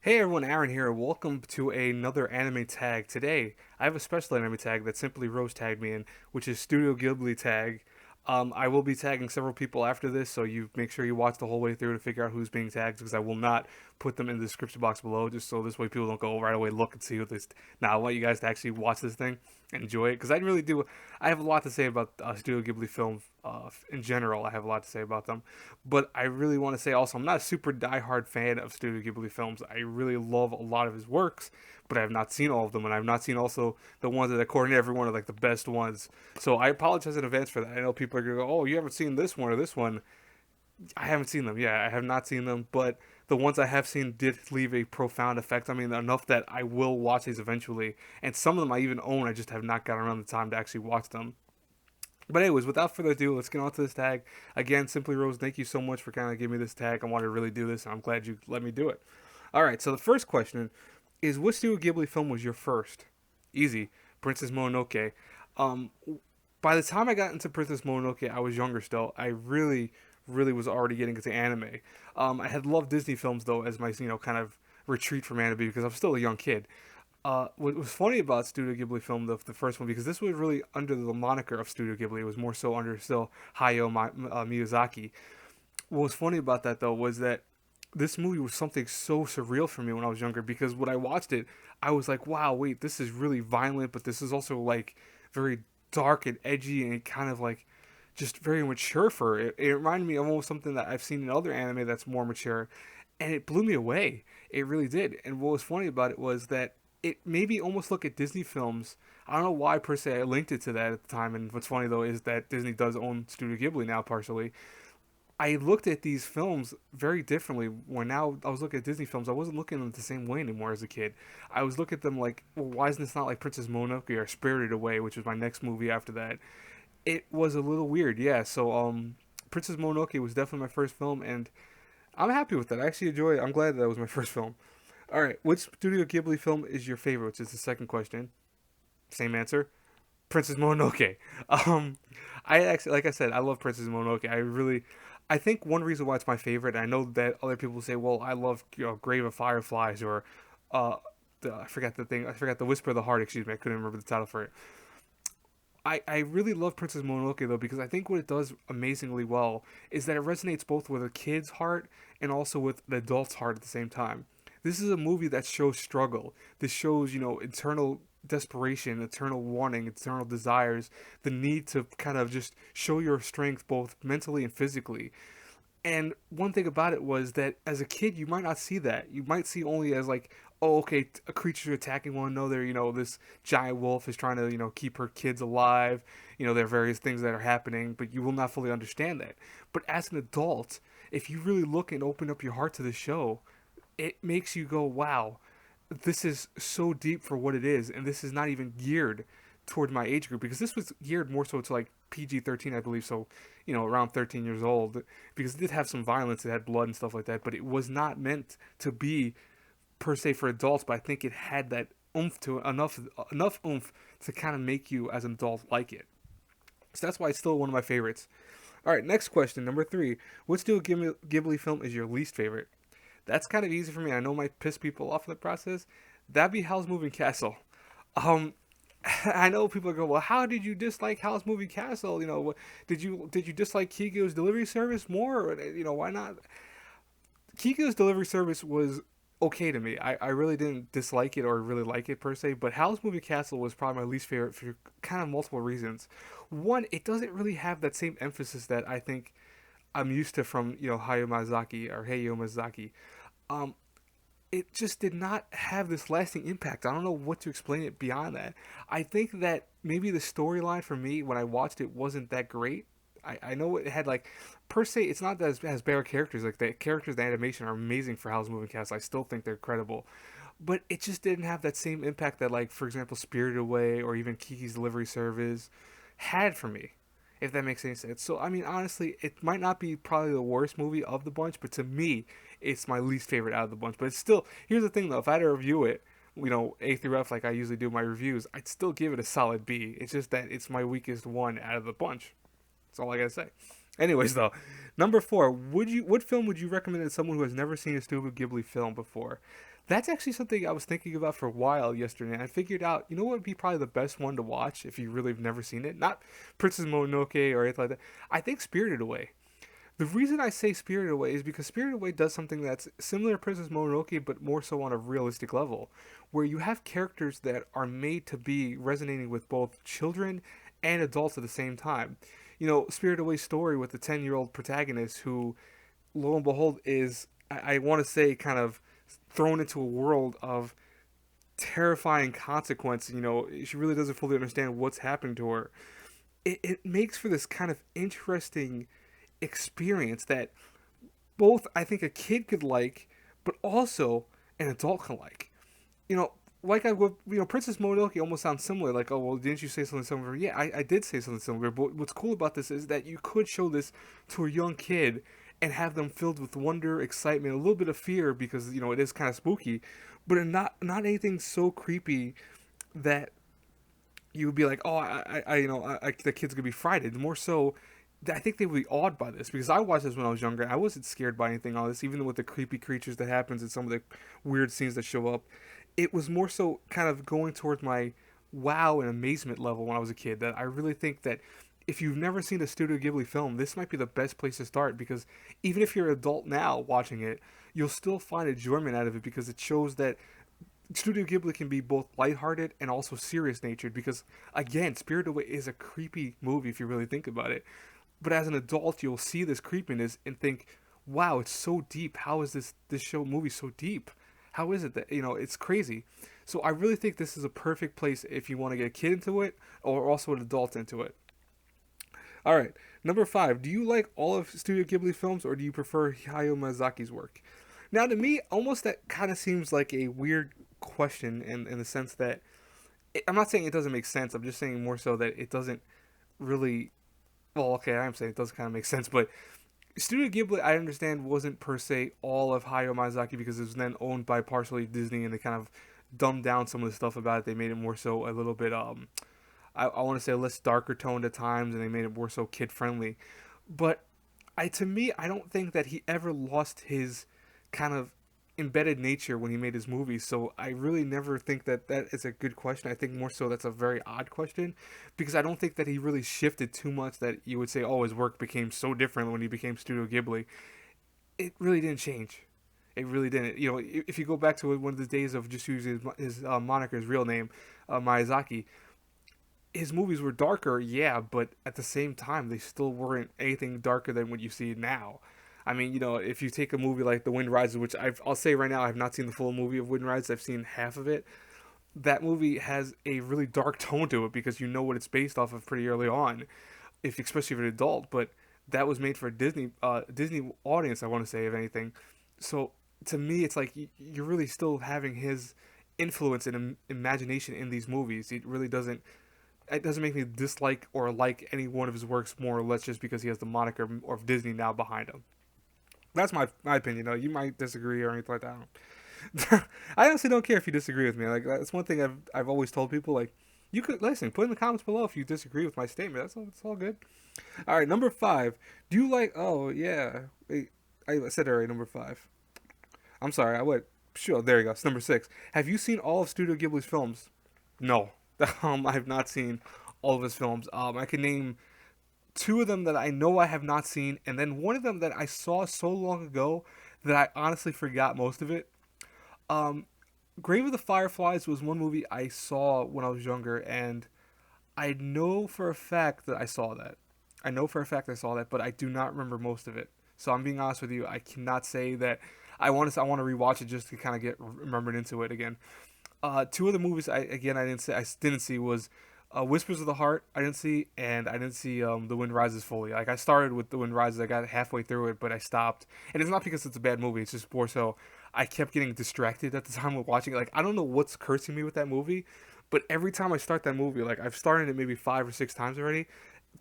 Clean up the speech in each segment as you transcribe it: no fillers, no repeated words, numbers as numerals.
Hey everyone, Aaron here. Welcome to another anime tag. Today, I have a special anime tag that Simply Rose tagged me in, which is Studio Ghibli Tag. I will be tagging several people after this, so you make sure you watch the whole way through to figure out who's being tagged, because I will not put them in the description box below, just so this way people don't go right away look and see who this. Now, I want you guys to actually watch this thing and enjoy it, because I really do. I have a lot to say about Studio Ghibli films in general. I have a lot to say about them. But I really want to say also, I'm not a super diehard fan of Studio Ghibli films. I really love a lot of his works, but I have not seen all of them, and I've not seen also the ones that, according to everyone, are like the best ones. So I apologize in advance for that. I know people are gonna go, "Oh, you haven't seen this one or this one." I haven't seen them. Yeah, I have not seen them, but the ones I have seen did leave a profound effect on me, enough that I will watch these eventually. And some of them I even own. I just have not gotten around the time to actually watch them. But anyways, without further ado, let's get on to this tag. Again, Simply Rose, thank you so much for kind of giving me this tag. I wanted to really do this, and I'm glad you let me do it. All right, so the first question is, which Studio Ghibli film was your first? Easy, Princess Mononoke. Um, by the time I got into Princess Mononoke, I was younger still. I really was already getting into anime. I had loved Disney films though as my kind of retreat from anime because I'm still a young kid. What was funny about Studio Ghibli film, the first one, because this was really under the moniker of Studio Ghibli. It was more so under still Miyazaki. What was funny about that though was that this movie was something so surreal for me when I was younger, because when I watched it, I was like, wow, wait, this is really violent, but this is also like very dark and edgy and kind of like just very mature for it. It reminded me of almost something that I've seen in other anime that's more mature, and it blew me away. It really did. And what was funny about it was that it made me almost look at Disney films. I don't know why per se I linked it to that at the time. And what's funny though is that Disney does own Studio Ghibli now partially. I looked at these films very differently when now I was looking at Disney films. I wasn't looking at them the same way anymore as a kid. I was looking at them like, well, why isn't this not like Princess Mononoke or Spirited Away, which was my next movie after that? It was a little weird, yeah. So, Princess Mononoke was definitely my first film, and I'm happy with that. I actually enjoy it. I'm glad that was my first film. All right, which Studio Ghibli film is your favorite? Which is the second question. Same answer. Princess Mononoke. Um, I actually, like I said, I love Princess Mononoke. I think one reason why it's my favorite. I know that other people say, well, I love Grave of Fireflies or, uh, I forgot the thing. I forgot the Whisper of the Heart. Excuse me, I couldn't remember the title for it. I really love Princess Mononoke though, because I think what it does amazingly well is that it resonates both with a kid's heart and also with an adult's heart at the same time. This is a movie that shows struggle. This shows, internal desperation, eternal wanting, eternal desires, the need to kind of just show your strength both mentally and physically. And one thing about it was that as a kid, you might not see that. You might see only as like, oh, okay, a creature attacking one another. This giant wolf is trying to, keep her kids alive. There are various things that are happening, but you will not fully understand that. But as an adult, if you really look and open up your heart to the show, it makes you go, wow, this is so deep for what it is, and this is not even geared toward my age group, because this was geared more so to like PG-13, I believe, so around 13 years old, because it did have some violence, it had blood and stuff like that, but it was not meant to be per se for adults. But I think it had that oomph to enough oomph to kind of make you as an adult like it. So that's why it's still one of my favorites. All right, next question, number three. What Studio Ghibli film is your least favorite? That's kind of easy for me. I know it might piss people off in the process. That'd be Howl's Moving Castle. Um, I know people go, well, how did you dislike Howl's Moving Castle? Did you dislike Kigo's Delivery Service more? Or, why not? Kigo's Delivery Service was okay to me. I really didn't dislike it or really like it per se, but Howl's Moving Castle was probably my least favorite for kind of multiple reasons. One, it doesn't really have that same emphasis that I think I'm used to from Hayao Miyazaki or Hayao Miyazaki. Um, it just did not have this lasting impact. I don't know what to explain it beyond that. I think that maybe the storyline for me when I watched it wasn't that great. I know it had like per se it's not that it has better characters. Like the characters, the animation are amazing for Howl's Moving Castle. I still think they're credible. But it just didn't have that same impact that, like, for example, Spirited Away or even Kiki's Delivery Service had for me, if that makes any sense. So, I mean, honestly, it might not be probably the worst movie of the bunch, but to me, it's my least favorite out of the bunch. But it's still, here's the thing though, if I had to review it, A through F like I usually do my reviews, I'd still give it a solid B. It's just that it's my weakest one out of the bunch. That's all I gotta say. Anyways, though, number four, what film would you recommend to someone who has never seen a Studio Ghibli film before? That's actually something I was thinking about for a while yesterday. And I figured out, you know what would be probably the best one to watch if you really have never seen it? Not Princess Mononoke or anything like that. I think Spirited Away. The reason I say Spirited Away is because Spirited Away does something that's similar to Princess Mononoke, but more so on a realistic level, where you have characters that are made to be resonating with both children and adults at the same time. You know, Spirited Away's story with the 10-year-old protagonist who, lo and behold, is, I want to say, kind of thrown into a world of terrifying consequence. You know, she really doesn't fully understand what's happening to her. It makes for this kind of interesting experience that both I think a kid could like, but also an adult can like. You know, like Princess Mononoke almost sounds similar. Like, oh well, didn't you say something similar? Yeah, I did say something similar. But what's cool about this is that you could show this to a young kid and have them filled with wonder, excitement, a little bit of fear because it is kind of spooky, but not anything so creepy that you would be like, oh, the kid's gonna be frightened. More so, I think they would be awed by this because I watched this when I was younger. I wasn't scared by anything on this, even with the creepy creatures that happens and some of the weird scenes that show up. It was more so kind of going towards my wow and amazement level when I was a kid. That I really think that if you've never seen a Studio Ghibli film, this might be the best place to start because even if you're an adult now watching it, you'll still find enjoyment out of it because it shows that Studio Ghibli can be both lighthearted and also serious natured because again, Spirited Away is a creepy movie if you really think about it. But as an adult, you'll see this creepiness and think, "Wow, it's so deep. How is this show movie so deep? How is it that it's crazy?" So I really think this is a perfect place if you want to get a kid into it or also an adult into it. All right, number 5. Do you like all of Studio Ghibli films or do you prefer Hayao Miyazaki's work? Now, to me, almost that kind of seems like a weird question in the sense that I'm not saying it doesn't make sense. I'm just saying more so that it doesn't really. Well, okay, I am saying it does kind of make sense, but Studio Ghibli, I understand, wasn't per se all of Hayao Miyazaki because it was then owned by partially Disney, and they kind of dumbed down some of the stuff about it. They made it more so a little bit, I want to say less darker toned at times, and they made it more so kid friendly. But to me, I don't think that he ever lost his kind of embedded nature when he made his movies. So I really never think that that is a good question. I think more so that's a very odd question because I don't think that he really shifted too much that you would say, oh, his work became so different when he became Studio Ghibli. It really didn't change. It really didn't. If you go back to one of the days of just using his moniker, his real name, Miyazaki, his movies were darker, yeah, but at the same time, they still weren't anything darker than what you see now. I mean, if you take a movie like The Wind Rises, which I'll say right now, I have not seen the full movie of Wind Rises. I've seen half of it. That movie has a really dark tone to it because you know what it's based off of pretty early on, if especially if you're an adult. But that was made for a Disney audience, I want to say, if anything. So to me, it's like you're really still having his influence and imagination in these movies. It doesn't make me dislike or like any one of his works more or less just because he has the moniker of Disney now behind him. That's my opinion. Though you might disagree or anything like that. I honestly don't care if you disagree with me. Like that's one thing I've always told people. Like you could listen, put in the comments below if you disagree with my statement. It's all good. All right, number 5. Do you like? Oh yeah, wait, I said it right. Number 5. I'm sorry. I went. Sure, there you go. It's number 6. Have you seen all of Studio Ghibli's films? No. I have not seen all of his films. I can name two of them that I know I have not seen, and then one of them that I saw so long ago that I honestly forgot most of it. Um, Grave of the Fireflies was one movie I saw when I was younger, and I know for a fact that I saw that. I know for a fact I saw that, but I do not remember most of it. So I'm being honest with you. I cannot say that I want to rewatch it just to kind of get remembered into it again. Two of the movies I didn't see was Whispers of the Heart. I didn't see, and I didn't see The Wind Rises fully. Like I started with The Wind Rises, I got halfway through it, but I stopped. And it's not because it's a bad movie. It's just more so I kept getting distracted at the time of watching it. Like I don't know what's cursing me with that movie, but every time I start that movie, like I've started it maybe 5 or 6 times already.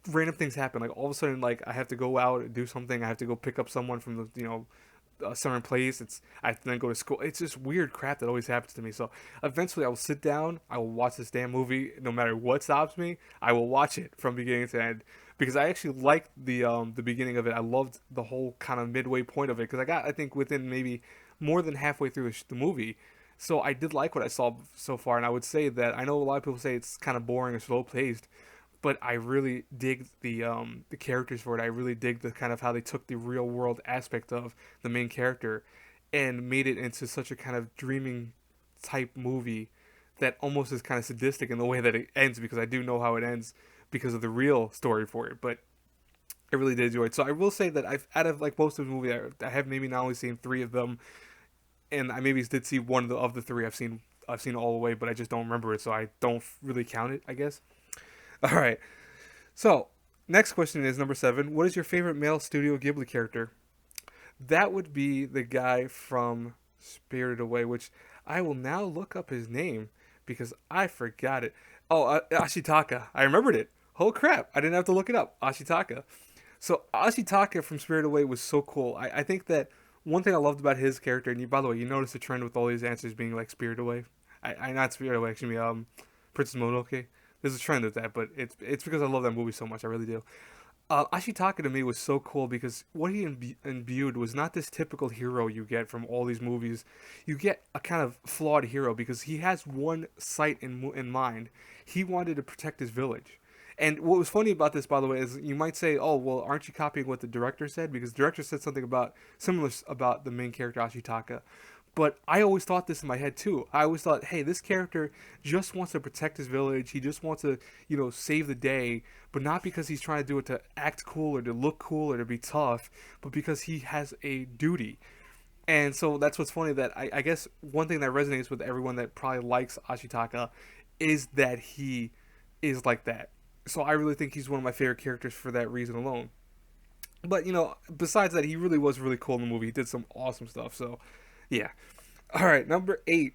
Random things happen. Like all of a sudden, like I have to go out and do something. I have to go pick up someone from the certain place. I have to then go to school. It's just weird crap that always happens to me. So eventually, I will sit down. I will watch this damn movie. No matter what stops me, I will watch it from beginning to end because I actually liked the beginning of it. I loved the whole kind of midway point of it because I think within maybe more than halfway through the movie. So I did like what I saw so far, and I would say that I know a lot of people say it's kind of boring or slow paced, but I really dig the characters for it. I really dig the kind of how they took the real world aspect of the main character and made it into such a kind of dreaming type movie that almost is kind of sadistic in the way that it ends, because I do know how it ends because of the real story for it. But I really did enjoy it. So I will say that I've out of like most of the movie, I have maybe not only seen three of them, and I maybe did see one of the three. I've seen all the way, but I just don't remember it, so I don't really count it, I guess. All right. So next question is number 7. What is your favorite male Studio Ghibli character? That would be the guy from Spirited Away, which I will now look up his name because I forgot it. Oh, Ashitaka. I remembered it. Oh crap! I didn't have to look it up. Ashitaka. So Ashitaka from Spirited Away was so cool. I think that one thing I loved about his character, and you, by the way, you notice the trend with all these answers being like Spirited Away. I not Spirited Away, actually, Princess Mononoke. There's a trend with that, but it's because I love that movie so much. I really do. Ashitaka to me was so cool because what he imbued was not this typical hero you get from all these movies. You get a kind of flawed hero because he has one sight in mind. He wanted to protect his village. And what was funny about this, by the way, is you might say, "Oh, well, aren't you copying what the director said?" Because the director said something about similar about the main character Ashitaka. But I always thought this in my head too. I always thought, hey, this character just wants to protect his village. He just wants to, save the day, but not because he's trying to do it to act cool or to look cool or to be tough, but because he has a duty. And so that's what's funny, that I guess one thing that resonates with everyone that probably likes Ashitaka is that he is like that. So I really think he's one of my favorite characters for that reason alone. But besides that, he really was really cool in the movie. He did some awesome stuff. So yeah. All right, number 8.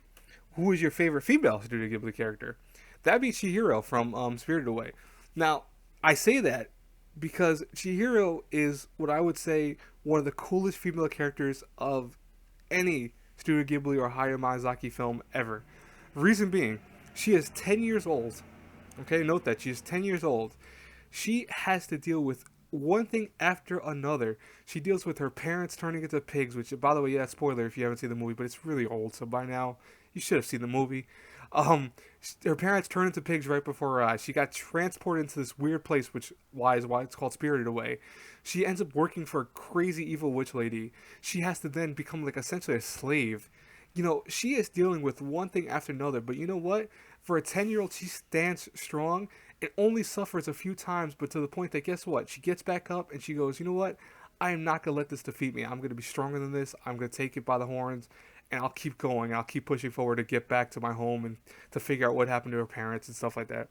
Who is your favorite female Studio Ghibli character? That'd be Chihiro from Spirited Away. Now, I say that because Chihiro is what I would say one of the coolest female characters of any Studio Ghibli or Hayao Miyazaki film ever. Reason being, she is 10 years old. Okay, note that she is 10 years old. She has to deal with one thing after another. She deals with her parents turning into pigs, which, by the way, yeah, spoiler if you haven't seen the movie, but it's really old, so by now you should have seen the movie. Her parents turn into pigs right before her eyes. She got transported into this weird place, which is why it's called Spirited Away. She ends up working for a crazy evil witch lady. She has to then become like essentially a slave. She is dealing with one thing after another, but you know what? For a 10-year-old, she stands strong. It only suffers a few times, but to the point that, guess what? She gets back up and she goes, you know what? I am not going to let this defeat me. I'm going to be stronger than this. I'm going to take it by the horns, and I'll keep going. I'll keep pushing forward to get back to my home and to figure out what happened to her parents and stuff like that.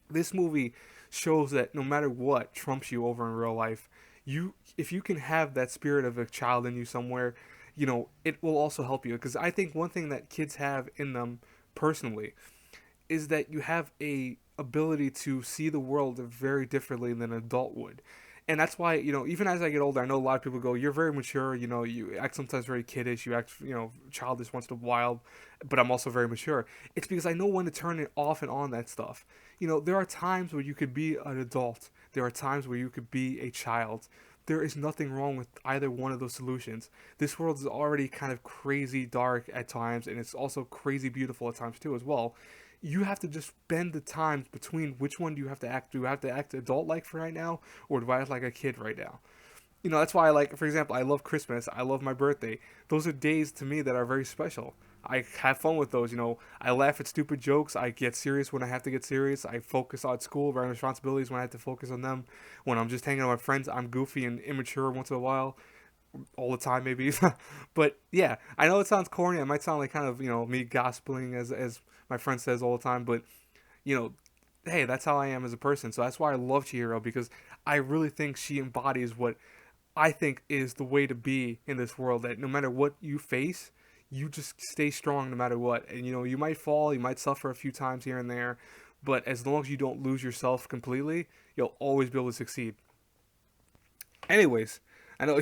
This movie shows that no matter what trumps you over in real life, if you can have that spirit of a child in you somewhere, it will also help you. Because I think one thing that kids have in them personally is that you have a ability to see the world very differently than an adult would. And that's why, even as I get older, I know a lot of people go, "You're very mature, you act sometimes very kiddish, you act, childish once in a while, but I'm also very mature." It's because I know when to turn it off and on that stuff. There are times where you could be an adult, there are times where you could be a child. There is nothing wrong with either one of those solutions. This world is already kind of crazy dark at times, and it's also crazy beautiful at times too, as well. You have to just bend the times between which one do you have to act. Do I have to act adult like for right now, or do I act like a kid right now? That's why for example, I love Christmas. I love my birthday. Those are days to me that are very special. I have fun with those. I laugh at stupid jokes. I get serious when I have to get serious. I focus on school, my responsibilities when I have to focus on them. When I'm just hanging out with my friends, I'm goofy and immature once in a while, all the time maybe. But yeah, I know it sounds corny. It might sound like kind of me gospeling as my friend says all the time, but you know hey, that's how I am as a person. So that's why I love Chihiro, because I really think she embodies what I think is the way to be in this world, that no matter what you face, you just stay strong no matter what. And you might fall, you might suffer a few times here and there, but as long as you don't lose yourself completely, you'll always be able to succeed. Anyways, I know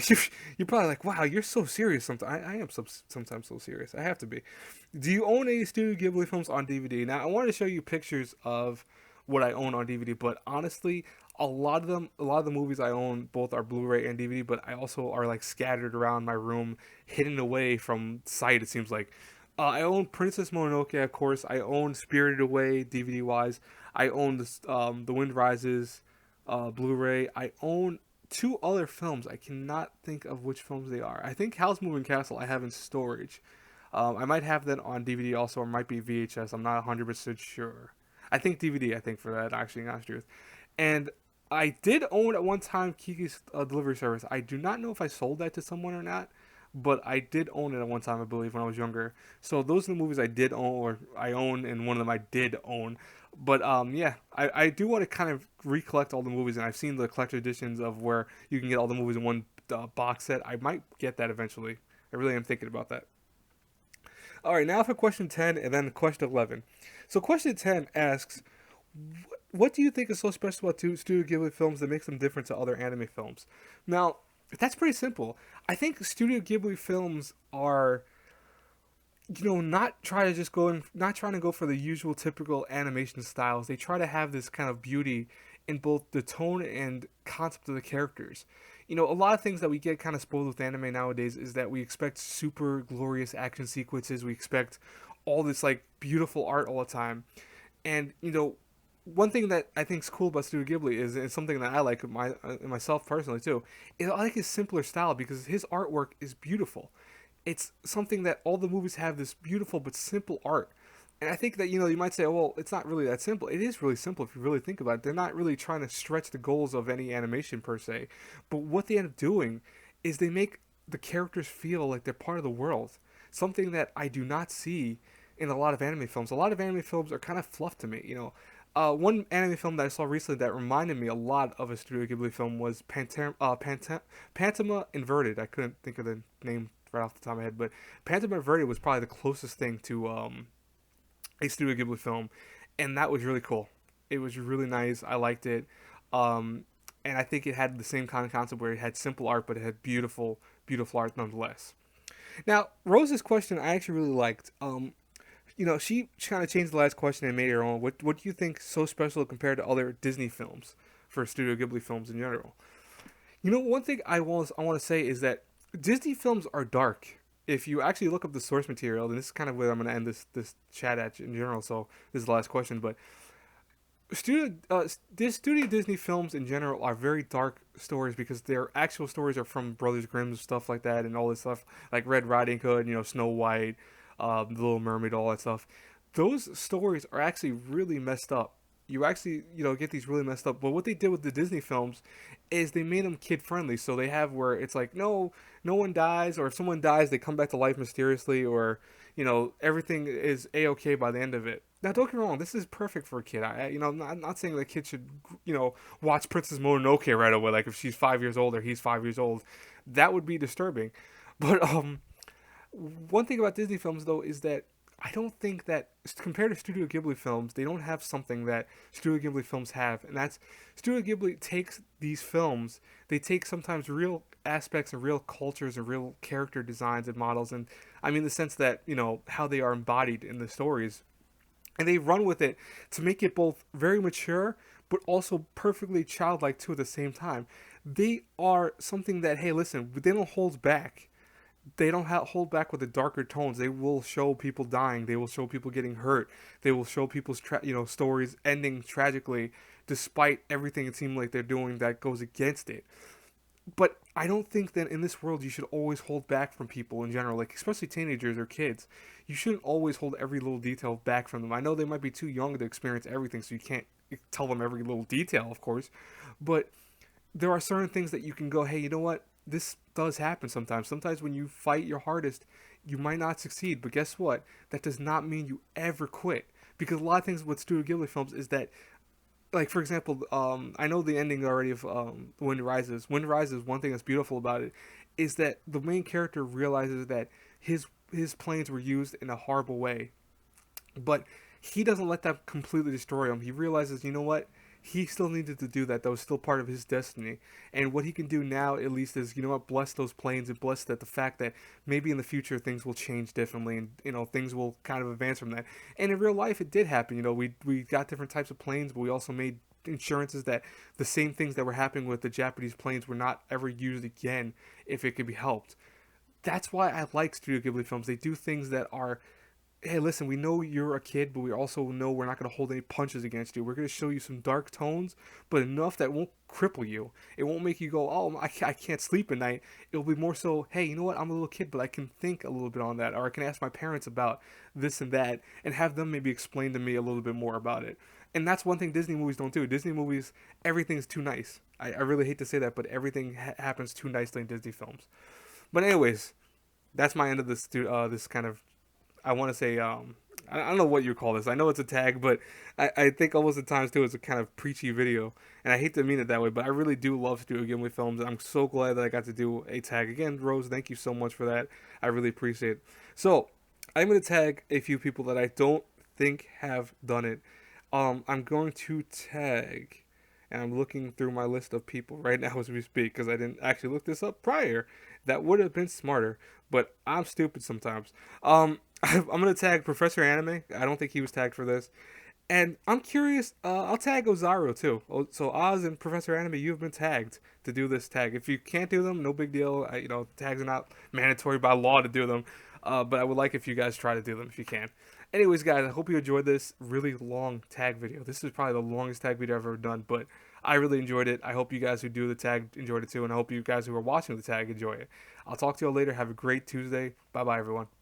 you're probably like, wow, you're so serious. Sometimes I am sometimes so serious. I have to be. Do you own any Studio Ghibli films on DVD? Now, I wanted to show you pictures of what I own on DVD, but honestly, A lot of the movies I own both are Blu-ray and DVD, but I also are like scattered around my room, hidden away from sight. It seems like I own Princess Mononoke, of course. I own Spirited Away DVD wise. I own The Wind Rises Blu-ray. I own two other films. I cannot think of which films they are. I think Howl's Moving Castle I have in storage. I might have that on DVD also, or might be VHS. I'm not 100% sure. I think DVD. I think for that actually, not truth. And I did own at one time Kiki's delivery service. I do not know if I sold that to someone or not, but I did own it at one time, I believe, when I was younger. So those are the movies I did own, or I own, and one of them I did own. But yeah, I do want to kind of recollect all the movies, and I've seen the collector editions of where you can get all the movies in one box set. I might get that eventually. I really am thinking about that. All right, now for question 10 and then question 11. So question 10 asks, what do you think is so special about Studio Ghibli films that makes them different to other anime films? Now, that's pretty simple. I think Studio Ghibli films are, not try to just go in, not trying to go for the usual typical animation styles. They try to have this kind of beauty in both the tone and concept of the characters. A lot of things that we get kind of spoiled with anime nowadays is that we expect super glorious action sequences. We expect all this like beautiful art all the time. And one thing that I think is cool about Studio Ghibli is, and something that I like myself personally too, is I like his simpler style because his artwork is beautiful. It's something that all the movies have this beautiful but simple art. And I think that you might say, oh, well, it's not really that simple. It is really simple if you really think about it. They're not really trying to stretch the goals of any animation per se, but what they end up doing is they make the characters feel like they're part of the world. Something that I do not see in a lot of anime films. A lot of anime films are kind of fluff to me. One anime film that I saw recently that reminded me a lot of a Studio Ghibli film was Pantoma Inverted. I couldn't think of the name right off the top of my head, but Pantoma Inverted was probably the closest thing to a Studio Ghibli film, and that was really cool. It was really nice. I liked it, and I think it had the same kind of concept where it had simple art, but it had beautiful, beautiful art nonetheless. Now, Rose's question I actually really liked. She kind of changed the last question and made her own. What do you think so special compared to other Disney films for Studio Ghibli films in general? One thing I want to say is that Disney films are dark. If you actually look up the source material, and this is kind of where I'm going to end this chat at in general. So this is the last question, but Studio Disney films in general are very dark stories because their actual stories are from Brothers Grimm stuff like that, and all this stuff like Red Riding Hood, Snow White, The Little Mermaid, all that stuff. Those stories are actually really messed up. You actually, get these really messed up. But what they did with the Disney films is they made them kid friendly. So they have where it's like, no one dies, or if someone dies, they come back to life mysteriously, or everything is a okay by the end of it. Now, don't get me wrong, this is perfect for a kid. I'm not saying that kids should, watch Princess Mononoke right away. Like if she's 5 years old or he's 5 years old, that would be disturbing. But one thing about Disney films, though, is that I don't think that compared to Studio Ghibli films, they don't have something that Studio Ghibli films have, and that's Studio Ghibli takes these films, they take sometimes real aspects and real cultures and real character designs and models, and I mean the sense that how they are embodied in the stories, and they run with it to make it both very mature but also perfectly childlike too at the same time. They are something that, hey, listen, they don't hold back. They don't hold back with the darker tones. They will show people dying. They will show people getting hurt. They will show people's stories ending tragically, despite everything it seems like they're doing that goes against it. But I don't think that in this world you should always hold back from people in general, like especially teenagers or kids. You shouldn't always hold every little detail back from them. I know they might be too young to experience everything, so you can't tell them every little detail, of course. But there are certain things that you can go, hey, you know what? This does happen sometimes. Sometimes when you fight your hardest, you might not succeed. But guess what? That does not mean you ever quit. Because a lot of things with Studio Ghibli films is that, like for example, I know the ending already of Wind Rises. Wind Rises. One thing that's beautiful about it is that the main character realizes that his planes were used in a horrible way, but he doesn't let that completely destroy him. He realizes, you know what? He still needed to do that. That was still part of his destiny. And what he can do now, at least, is, you know what, bless those planes and bless that the fact that maybe in the future things will change differently, and things will kind of advance from that. And in real life, it did happen. We got different types of planes, but we also made insurances that the same things that were happening with the Japanese planes were not ever used again if it could be helped. That's why I like Studio Ghibli films. They do things that are, hey, listen, we know you're a kid, but we also know we're not going to hold any punches against you. We're going to show you some dark tones, but enough that won't cripple you. It won't make you go, oh, I can't sleep at night. It'll be more so, hey, you know what? I'm a little kid, but I can think a little bit on that, or I can ask my parents about this and that, and have them maybe explain to me a little bit more about it. And that's one thing Disney movies don't do. Disney movies, everything's too nice. I really hate to say that, but everything happens too nicely in Disney films. But anyways, that's my end of this kind of, I want to say, I don't know what you call this. I know it's a tag, but I think almost at times too it's a kind of preachy video, and I hate to mean it that way, but I really do love Studio Ghibli films, and I'm so glad that I got to do a tag again. Rose, thank you so much for that. I really appreciate it. So I'm gonna tag a few people that I don't think have done it. I'm going to tag, and I'm looking through my list of people right now as we speak because I didn't actually look this up prior. That would have been smarter, but I'm stupid sometimes. I'm gonna tag Professor Anime. I don't think he was tagged for this, and I'm curious. I'll tag Ozaru too. So Oz and Professor Anime, you have been tagged to do this tag. If you can't do them, no big deal. Tags are not mandatory by law to do them. But I would like if you guys try to do them if you can. Anyways, guys, I hope you enjoyed this really long tag video. This is probably the longest tag video I've ever done, but I really enjoyed it. I hope you guys who do the tag enjoyed it too, and I hope you guys who are watching the tag enjoy it. I'll talk to you all later. Have a great Tuesday. Bye bye, everyone.